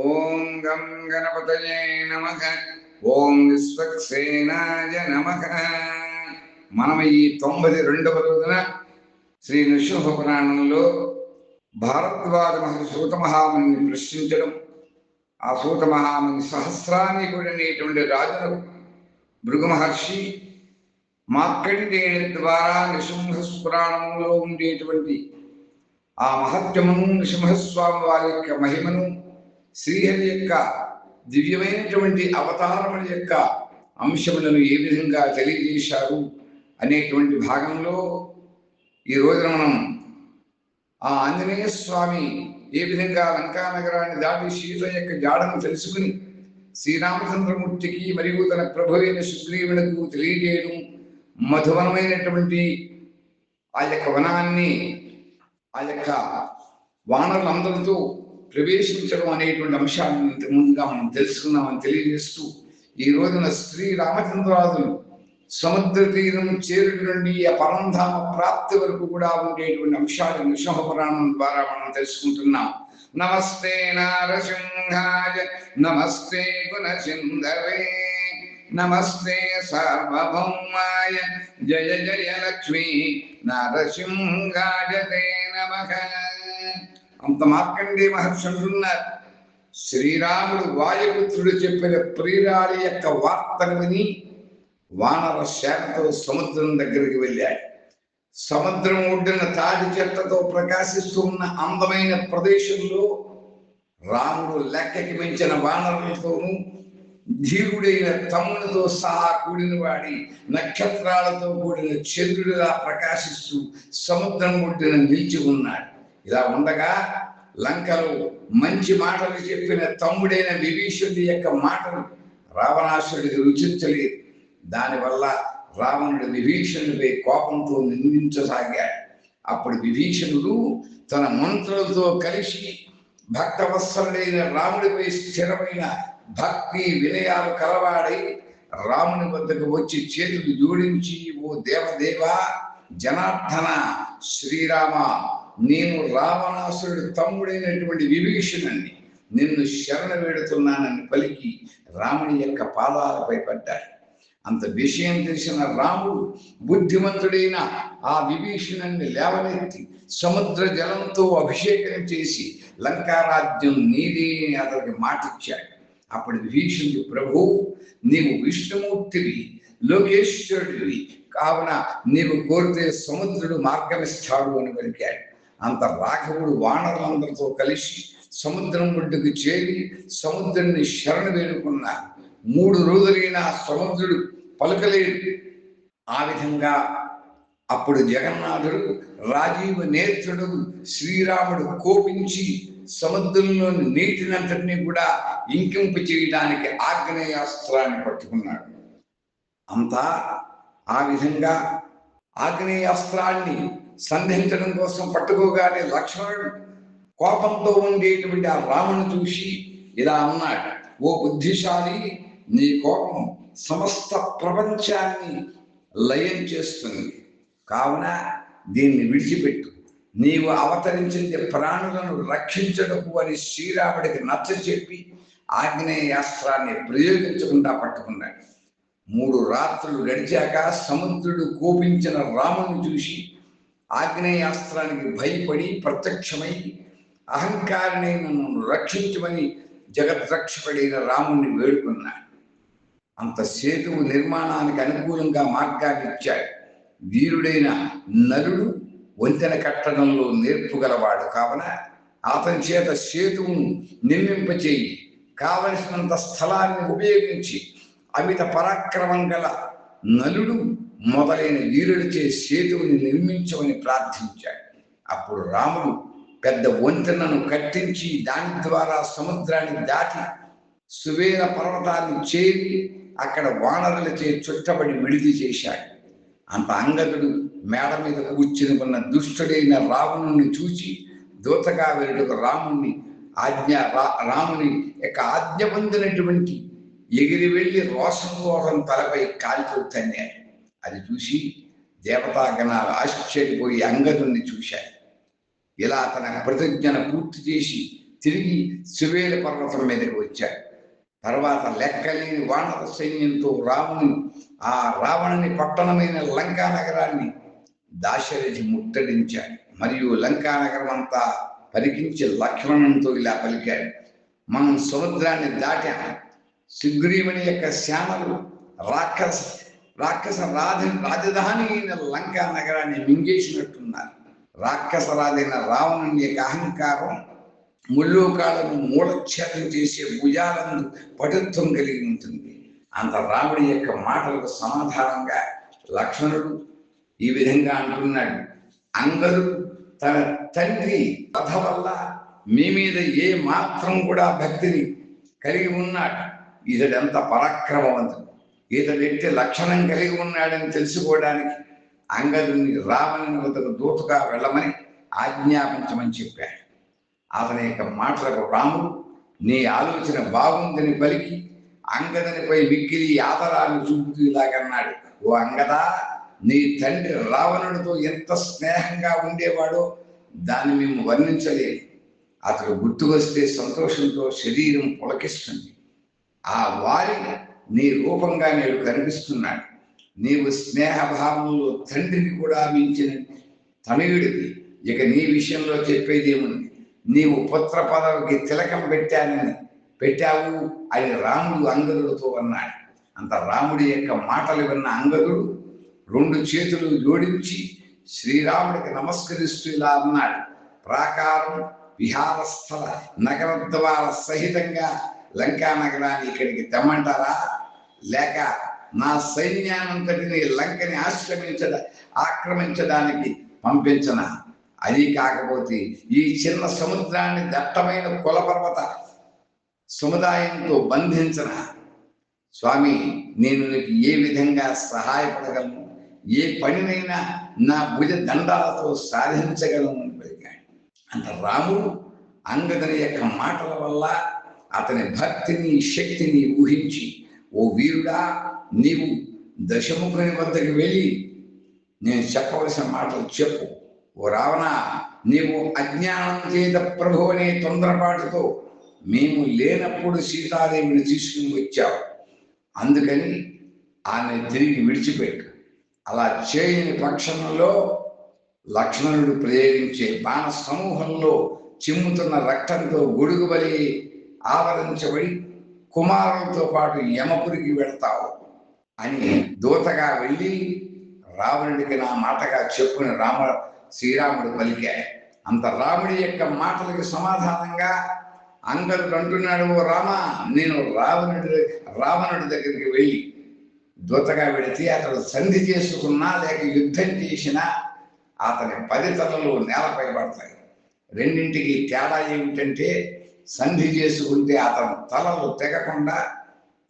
ఓం గం గణపతయే నమః. ఓం విశ్వక్సేనాయ నమః. మనం ఈ 92వ రోజున శ్రీ నృసింహ పురాణంలో భారద్వాజ మహర్షి సూత మహాముని ప్రశ్నించడం, ఆ సూత మహాముని సహస్రానికుడనేటువంటి రాజును భృగు మహర్షి మార్కండేయుని ద్వారా నృసింహ పురాణంలో ఉండేటువంటి ఆ మహత్యమును, నృసింహస్వామి వారి యొక్క మహిమను, శ్రీహరి యొక్క దివ్యమైనటువంటి అవతారముల యొక్క అంశములను ఏ విధంగా తెలియజేశారు అనేటువంటి భాగంలో ఈ రోజున మనం ఆ ఆంజనేయ స్వామి ఏ విధంగా లంకానగరాన్ని దాటి సీత యొక్క జాడను తెలుసుకుని శ్రీరామచంద్రమూర్తికి మరియు తన ప్రభు అయిన సుగ్రీవులకు తెలియజేయడం, మధువనమైనటువంటి ఆ యొక్క వనాన్ని ఆ యొక్క వానరులందరితో ప్రవేశించడం అనేటువంటి అంశాలను ముందుగా మనం తెలుసుకున్నామని తెలియజేస్తూ, ఈ రోజున శ్రీరామచంద్రాదులు సముద్ర తీరం చేరుడి నుండి ఆ పరంధామ ప్రాప్తి వరకు కూడా ఉండేటువంటి అంశాలను నృసింహ పురాణం ద్వారా మనం తెలుసుకుంటున్నాం. నమస్తే నారసింహాయ నమస్తే గుణసింధవే నమస్తే సార్వభౌమాయ జయ జయ లక్ష్మీ నరసింహాయ తే నమః. అంత మార్కండే మహర్షి అంటున్నారు, శ్రీరాముడు వాయుపుత్రుడు చెప్పిన ప్రియురాలి యొక్క వార్తను విని వానర శాఖతో సముద్రం దగ్గరికి వెళ్ళాడు. సముద్రం ఒడ్డున తాటి చెట్లతో ప్రకాశిస్తున్న అందమైన ప్రదేశంలో రాముడు లెక్కకి మించిన వానరులతోనూ ధీరుడైన తమ్మునితో సహా కూడిన వాడి నక్షత్రాలతో కూడిన చంద్రుడిలా ప్రకాశిస్తూ సముద్రం ఒడ్డున నిలిచి ఉన్నాడు. ఇలా ఉండగా లంకలో మంచి మాటలు చెప్పిన తమ్ముడైన విభీషణుడి యొక్క మాటలు రావణాసురుడికి రుచించలేదు. దానివల్ల రావణుడు విభీషణుడిపై కోపంతో నిందించసాగాడు. అప్పుడు విభీషణుడు తన మంత్రులతో కలిసి భక్తవత్సలుడైన రాముడిపై స్థిరమైన భక్తి వినయాలు కలవాడై రాముని వద్దకు వచ్చి చేతులు జోడించి, ఓ దేవదేవా జనార్దన శ్రీరామ, నేను రావణాసురుడి తమ్ముడైనటువంటి విభీషణుణ్ణి, నిన్ను శరణ వేడుతున్నానని పలికి రాముని యొక్క పాదాలపై పడ్డాడు. అంత విషయం తెలిసిన రాముడు బుద్ధిమంతుడైన ఆ విభీషణుణ్ణి లేవనెత్తి సముద్ర జలంతో అభిషేకం చేసి లంకారాజ్యం నీదే అని అతనికి మాటిచ్చాడు. అప్పుడు విభీషణుడు, ప్రభు, నీవు విష్ణుమూర్తివి, లోకేశ్వరుడివి, కావున నీవు కోరితే సముద్రుడు మార్గమిస్తాడు అని పలికాడు. అంత రాఘవుడు వానరులందరితో కలిసి సముద్రం ఒడ్డుకు చేరి సముద్రుడిని శరణు వేడుకున్నారు. 3 రోజులైనా సముద్రుడు పలుకలేడు. ఆ విధంగా అప్పుడు జగన్నాథుడు రాజీవ నేత్రుడు శ్రీరాముడు కోపించి సముద్రంలోని నీటినంతటినీ కూడా ఇంకింపు చేయడానికి ఆగ్నేయాస్త్రాన్ని పట్టుకున్నాడు. అంతా ఆ విధంగా ఆగ్నేయాస్త్రాన్ని సంధించడం కోసం పట్టుకోగానే లక్ష్మణుడు కోపంతో ఉండేటువంటి ఆ రాముని చూసి ఇలా అన్నాడు, ఓ బుద్ధిశాలి, నీ కోపం సమస్త ప్రపంచాన్ని లయం చేస్తుంది, కావున దీన్ని విడిచిపెట్టు. నీవు అవతరించింది ప్రాణులను రక్షించడకు అని శ్రీరాముడికి నచ్చ చెప్పి ఆగ్నేయాస్త్రాన్ని ప్రయోగించకుండా పట్టుకున్నాడు. 3 రాత్రులు గడిచాక సముద్రుడు కోపించిన రాముని చూసి ఆగ్నేయాస్త్రానికి భయపడి ప్రత్యక్షమై అహంకారిని నన్ను రక్షించమని జగద్రక్షకుడైన రాముణ్ణి వేడుకున్నాడు. అంత సేతువు నిర్మాణానికి అనుకూలంగా మార్గాన్ని ఇచ్చాడు. వీరుడైన నలుడు వంతెన కట్టడంలో నేర్పుగలవాడు, కావున అతని చేత సేతువును నిర్మింపచేయి, కావలసినంత స్థలాన్ని ఉపయోగించి అమిత పరాక్రమం గల నలుడు మొదలైన వీరుడిచే సేతువుని నిర్మించమని ప్రార్థించాడు. అప్పుడు రాముడు పెద్ద వంతెనను కట్టించి దాని ద్వారా సముద్రాన్ని దాటి సువేర పర్వతాన్ని చేరి అక్కడ వానరులచే చుట్టబడి విడిది చేశాడు. అంత అంగదుడు మేడ మీద కూర్చుని ఉన్న దుష్టుడైన రావణుని చూచి దూతగా వెళ్ళుటకు రాముని యొక్క ఆజ్ఞ పొందినటువంటి ఎగిరి వెళ్ళి రోషం తలపై కాలితో తన్నాడు. అది చూసి దేవతాగణాలు ఆశ్చర్యపోయి అంగదుని చూశాడు. ఇలా తన ప్రతిజ్ఞను పూర్తి చేసి తిరిగి సువేల పర్వతం మీదకి వచ్చాడు. తర్వాత లెక్కలేని వానర సైన్యంతో రావణుని పట్టణమైన లంకా నగరాన్ని దాశరథి ముట్టడించాడు. మరియు లంకా నగరం అంతా పరికించి లక్ష్మణునితో ఇలా పలికాడు: మనం సముద్రాన్ని దాటాం. సుగ్రీవుని యొక్క సేనలు రాక్షస రాజధాని అయిన లంకా నగరాన్ని మింగేసినట్టున్నారు. రాక్షసరాజైన రావణుని యొక్క అహంకారం ముల్లోకాలను మూలఛేదం చేసే భుజాలను పటుత్వం కలిగి ఉంటుంది. అంత రాముడి యొక్క మాటలకు సమాధానంగా లక్ష్మణుడు ఈ విధంగా అంటున్నాడు: అంగదు తన తండ్రి కథ వల్ల మీ మీద ఏ మాత్రం కూడా భక్తిని కలిగి ఉన్నాడు. ఇతడెంత పరాక్రమవంతుడు, ఇతడెట్టి లక్షణం కలిగి ఉన్నాడని తెలుసుకోవడానికి అంగదుని రావణుని వద్దకు దూతగా వెళ్ళమని ఆజ్ఞాపించమని చెప్పాడు. అతని యొక్క మాటలకు రాముడు నీ ఆలోచన బాగుందని పలికి అంగదునిపై మిక్కిలి ఆదరాన్ని చూపుతూ ఇలాగన్నాడు: ఓ అంగదా, నీ తండ్రి రావణుడితో ఎంత స్నేహంగా ఉండేవాడో దాన్ని మేము వర్ణించలేదు. అతడు గుర్తుకొస్తే సంతోషంతో శరీరం పులకిస్తుంది. ఆ వారి నీ రూపంగా నేడు కనిపిస్తున్నాడు. నీవు స్నేహభావంలో తండ్రిని కూడా మించిన తనయుడివి. ఇక నీ విషయంలో చెప్పేది ఏముంది? నీవు పుత్ర పదవికి తిలకం పెట్టావు అని రాముడు అంగదుడితో అన్నాడు. అంత రాముడి యొక్క మాటలు విన్న అంగదుడు రెండు చేతులు జోడించి శ్రీరాముడికి నమస్కరిస్తూ ఇలా అన్నాడు: ప్రాకారం, విహారస్థల, నగర ద్వార సహితంగా లంకా నగరాన్ని ఇక్కడికి తెమ్మంటారా? లేక నా సైన్యానంతటిని లంకని ఆక్రమించడానికి పంపించనా? అది కాకపోతే ఈ చిన్న సముద్రాన్ని దట్టమైన కులపర్వత సముదాయంతో బంధించన? స్వామి, నేను నీకు ఏ విధంగా సహాయపడగలను? ఏ పనినైనా నా భుజ దండాలతో సాధించగలను అని పలికాడు. అంత రాముడు అంగదుని యొక్క మాటల వల్ల అతని భక్తిని, శక్తిని ఊహించి, ఓ వీరుడా, నీవు దశముఖుని వద్దకు వెళ్ళి నేను చెప్పవలసిన మాటలు చెప్పు. ఓ రావణ, నీవు అజ్ఞానం చేత ప్రభు అనే తొందరపాటుతో మేము లేనప్పుడు సీతాదేవిని తీసుకుని వచ్చావు. అందుకని ఆమె తిరిగి విడిచిపెట్టు. అలా చేయని పక్షంలో లక్ష్మణుడు ప్రయోగించే బాణ సమూహంలో చిమ్ముతున్న రక్తంతో గొడుగు బలి ఆవరించబడి కుమారులతో పాటు యమపురికి వెళతావు అని దూతగా వెళ్ళి రావణుడికి నా మాటగా చెప్పుని శ్రీరాముడు పలికాడు. అంత రాముడి యొక్క మాటలకు సమాధానంగా అంగదుడు అంటున్నాడు: ఓ రామ, నేను రావణుడి దగ్గరికి వెళ్ళి దూతగా వెళితే అతడు సంధి చేసుకున్నా లేక యుద్ధం చేసినా అతని 10 తలలు నేలపై పడతాయి. రెండింటికి తేడా ఏమిటంటే, సంధి చేసుకుంటే అతని తలలు తెగకుండా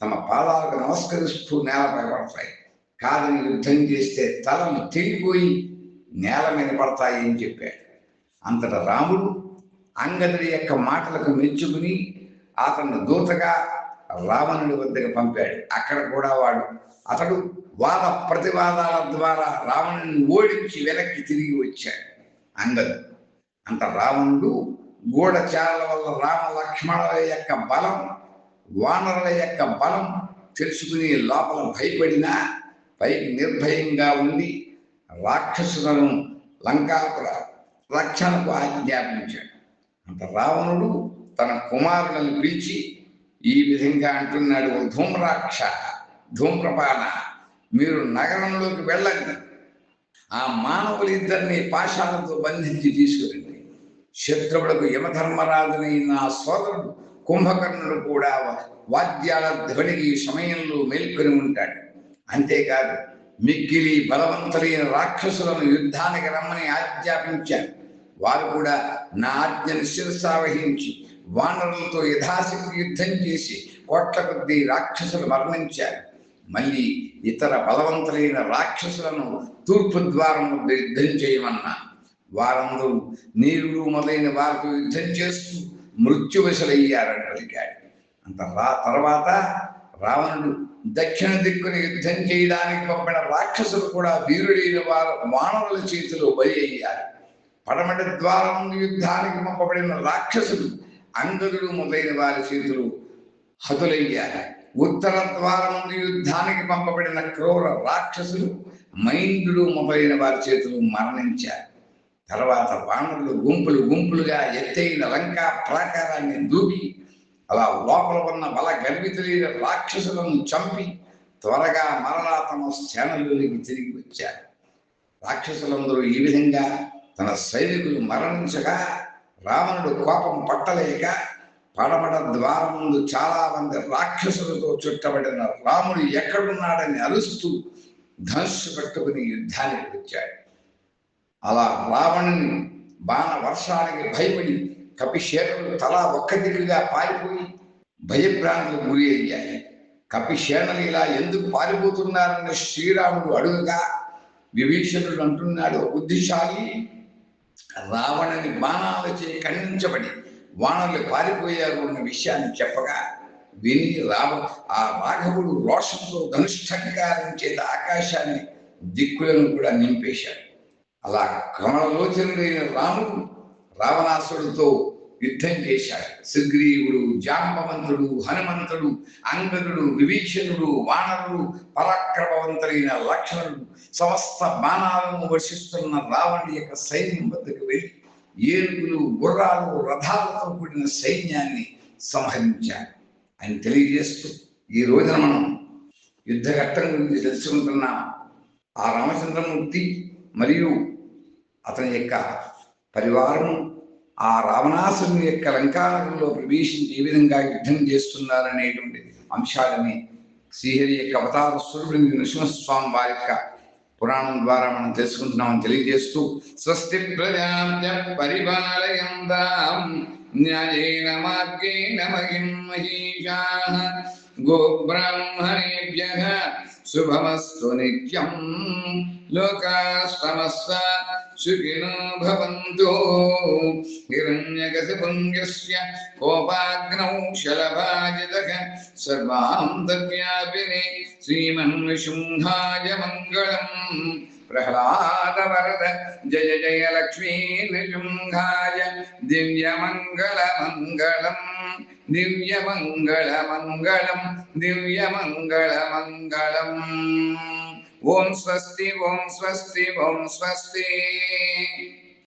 తమ పాదాలకు నమస్కరిస్తూ నేలపై పడతాయి. కాదని యుద్ధం చేస్తే తలలు తెగిపోయి నేల మీద పడతాయి అని చెప్పాడు. అంతటా రాముడు అంగదుడి యొక్క మాటలకు మెచ్చుకుని అతను దూతగా రావణుడి వద్దకు పంపాడు. అక్కడ కూడా అతడు వాద ప్రతివాదాల ద్వారా రావణుని ఓడించి వెనక్కి తిరిగి వచ్చాడు అంగదు. అంత రావణుడు గూఢచారుల వల్ల రామ లక్ష్మణుల యొక్క బలం, వానరుల యొక్క బలం తెలుసుకుని లోపల భయపడినా పైకి నిర్భయంగా ఉండి రాక్షసులను లంకాపుర రక్షణకు ఆజ్ఞాపించాడు. అంత రావణుడు తన కుమారులను పిలిచి ఈ విధంగా అంటున్నాడు: ధూమ్రాక్ష, ధూమ్రపాన, మీరు నగరంలోకి వెళ్ళండి. ఆ మానవులిద్దరిని పాశాలతో బంధించి తీసుకురండి. శత్రువులకు యమధర్మరాజునైన నా సోదరుడు కుంభకర్ణుడు కూడా వాద్యాల ధ్వనికి సమయంలో మేల్కొని ఉంటాడు. అంతేకాదు, మిక్కిలి బలవంతులైన రాక్షసులను యుద్ధానికి రమ్మని ఆజ్ఞాపించాను. వారు కూడా నా ఆజ్ఞను శిరసావహించి వానరులతో యథాశక్తి యుద్ధం చేసి కోట్ల కొద్దీ రాక్షసులు మరణించారు. మళ్ళీ ఇతర బలవంతులైన రాక్షసులను తూర్పు ద్వారం వద్ద యుద్ధం చేయమన్నా వారందరూ నీరుడు మొదలైన వారితో యుద్ధం చేస్తూ మృత్యువశలయ్యారని పలికాడు. తర్వాత రావణుడు దక్షిణ దిక్కుని యుద్ధం చేయడానికి పంపిన రాక్షసులు కూడా వీరుడైన వానరుల చేతిలో బలి అయ్యారు. పడమటి ద్వారం యుద్ధానికి పంపబడిన రాక్షసులు అంగదుడు మొదలైన వారి చేతులు హతులయ్యారు. ఉత్తర ద్వారం నుండి యుద్ధానికి పంపబడిన క్రూర రాక్షసులు మైంద్రుడు మొదలైన వారి చేతులు మరణించారు. తర్వాత వానరులు గుంపులు గుంపులుగా ఎత్తైన లంకా ప్రాకారాన్ని దూకి అలా లోపల ఉన్న బల గర్వితులైన రాక్షసులను చంపి త్వరగా మరలా తమ సేనలోనికి తిరిగి వచ్చారు. రాక్షసులందరూ ఈ విధంగా తన సైనికులు మరణించగా రావణుడు కోపం పట్టలేక పడమట ద్వారం ముందు చాలా మంది రాక్షసులతో చుట్టబడిన రాముడు ఎక్కడున్నాడని అరుస్తూ ధనుస్సు పట్టుకుని యుద్ధానికి వచ్చాడు. అలా రావణుని బాణ వర్షానికి భయపడి కపిశేనులు తలా ఒక్క దిక్కుగా పారిపోయి భయభ్రాంతులకు గురి అయ్యాయి. కపిశేనులు ఇలా ఎందుకు పారిపోతున్నారని శ్రీరాముడు అడుగగా విభీషణుడు అంటున్నాడు, బుద్ధిశాలి, రావణుని బాణాలచే ఖండించబడి వానరులు పారిపోయారు అన్న విషయాన్ని చెప్పగా విని ఆ రాఘవుడు రోషంతో ధనుష్ఠంకారం చేత ఆకాశాన్ని దిక్కులను కూడా నింపేశాడు. అలా కమలలోచనుడైన రాముడు రావణాసుడితో యుద్ధం చేశాడు. సుగ్రీవుడు, జాంబవంతుడు, హనుమంతుడు, అంగదుడు, విభీషణుడు, వానరుడు, పరాక్రమవంతులైన లక్ష్మణుడు సమస్త బాణాలను వర్షిస్తున్న రావణుడి యొక్క సైన్యం వద్దకు వెళ్ళి ఏనుగులు, గుర్రాలు, రథాలతో కూడిన సైన్యాన్ని సంహరించారు అని తెలియజేస్తూ ఈ రోజున మనం యుద్ధఘట్టం గురించి తెలుసుకుంటున్నాం. ఆ రామచంద్రమూర్తి మరియు అతని యొక్క పరివారం ఆ రావణాసుని యొక్క లంకానగరంలో ప్రవేశించి ఏ విధంగా యుద్ధం చేస్తున్నారనేటువంటి అంశాలని శ్రీహరి యొక్క అవతార స్వరూపుడు నృసింహస్వామి వారి యొక్క పురాణం ద్వారా మనం తెలుసుకుంటున్నామని తెలియజేస్తూ స్వస్తి ప్రజాభ్య పరిపాలయంతాం న్యాయేన మార్గేణ మహిం మహీషాః గోబ్రాహ్మణేభ్యః శుభమస్తు నిత్యం లోకాః సమస్తాః సుఖినో భవంతు. హిరణ్యకశిపున్యస్య కోపాగ్నౌ శలభాజితః సర్వాంతర్వ్యాపినే శ్రీమన్నృసింహాయ మంగళం. ప్రహ్లాదవరద జయ జయ లక్ష్మీ నృసింహాయ దివ్యమంగళమంగళం దివ్యమంగళమంగళం దివ్యమంగళమంగళం. ఓం స్వస్తి ఓం స్వస్తి ఓం స్వస్తి.